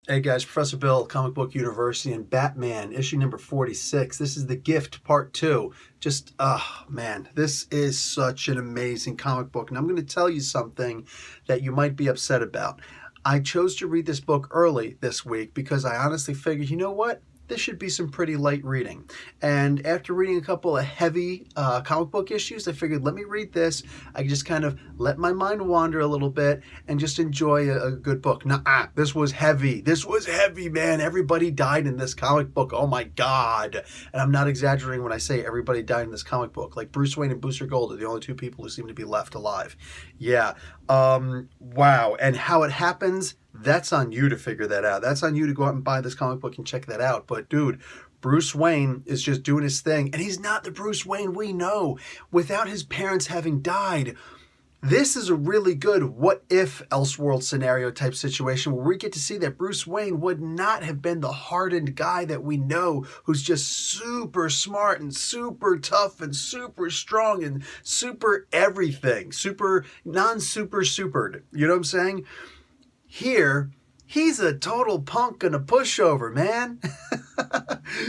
Hey guys, Professor Bill, Comic Book University, and Batman, issue number 46. This is The Gift, part 2. Just, oh man, this is such an amazing comic book, and I'm going to tell you something that you might be upset about. I chose to read this book early this week because I honestly figured, you know what? This should be some pretty light reading. And after reading a couple of heavy comic book issues, I figured, let me read this. I can just kind of let my mind wander a little bit and just enjoy a good book. Nuh-uh, this was heavy. This was heavy, man. Everybody died in this comic book. Oh my God. And I'm not exaggerating when I say everybody died in this comic book. Like Bruce Wayne and Booster Gold are the only two people who seem to be left alive. Yeah. Wow. And how it happens, that's on you to figure that out. That's on you to go out and buy this comic book and check that out. But dude, Bruce Wayne is just doing his thing, and he's not the Bruce Wayne we know without his parents having died. This is a really good what if Elseworld scenario type situation where we get to see that Bruce Wayne would not have been the hardened guy that we know, who's just super smart and super tough and super strong and super everything, super non-super supered. You know what I'm saying? Here, he's a total punk and a pushover, man.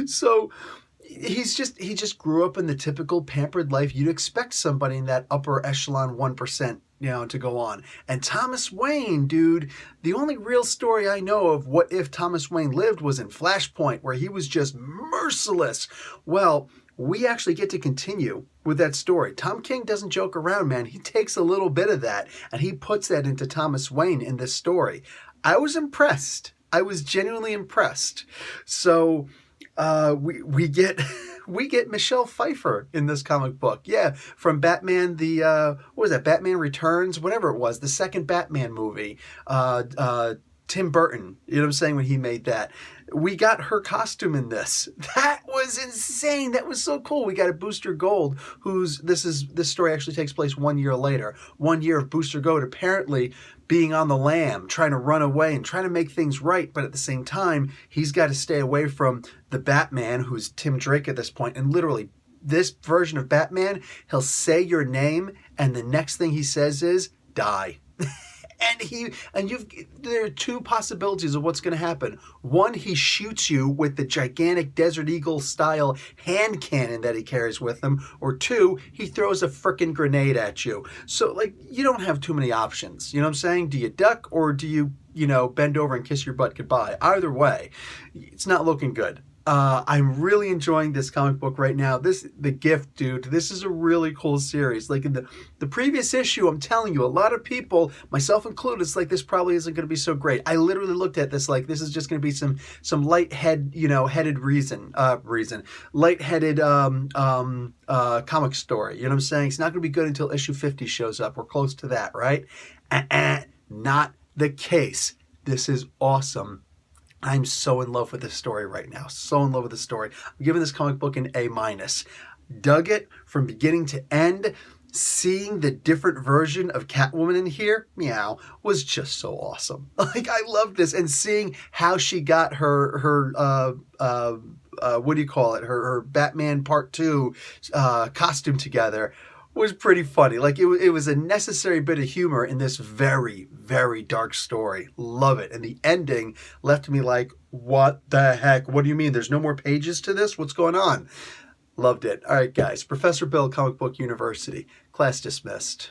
So he just grew up in the typical pampered life you'd expect somebody in that upper echelon 1%, to go on. And Thomas Wayne, dude, the only real story I know of what if Thomas Wayne lived was in Flashpoint, where he was just merciless. Well, we actually get to continue with that story. Tom King doesn't joke around, man. He takes a little bit of that and he puts that into Thomas Wayne in this story. I was impressed. I was genuinely impressed. So we get we get Michelle Pfeiffer in this comic book. Yeah, from Batman, what was that? Batman Returns, whatever it was, the second Batman movie. Tim Burton, you know what I'm saying, when he made that. We got her costume in this. That was insane. That was so cool. We got a Booster Gold, this story actually takes place 1 year later. 1 year of Booster Gold apparently being on the lam, trying to run away and trying to make things right, but at the same time, he's got to stay away from the Batman, who's Tim Drake at this point, and literally this version of Batman, he'll say your name, and the next thing he says is, die. There are two possibilities of what's going to happen. One, he shoots you with the gigantic Desert Eagle style hand cannon that he carries with him, or two, he throws a frickin' grenade at you. So, you don't have too many options. You know what I'm saying? Do you duck, or do you, bend over and kiss your butt goodbye? Either way, it's not looking good. I'm really enjoying this comic book right now. The Gift, dude, this is a really cool series. Like in the previous issue, I'm telling you, a lot of people, myself included, it's like this probably isn't going to be so great. I literally looked at this like this is just going to be some lightheaded, lightheaded comic story. You know what I'm saying? It's not going to be good until issue 50 shows up. We're close to that, right? Not the case. This is awesome. I'm so in love with this story right now. So in love with the story. I'm giving this comic book an A-. Dug it from beginning to end. Seeing the different version of Catwoman in here, meow, was just so awesome. I love this. And seeing how she got her what do you call it? Her Batman Part 2 costume together was pretty funny. It was a necessary bit of humor in this very, very dark story. Love it. And the ending left me like, what the heck? What do you mean? There's no more pages to this? What's going on? Loved it. All right, guys. Professor Bill, Comic Book University. Class dismissed.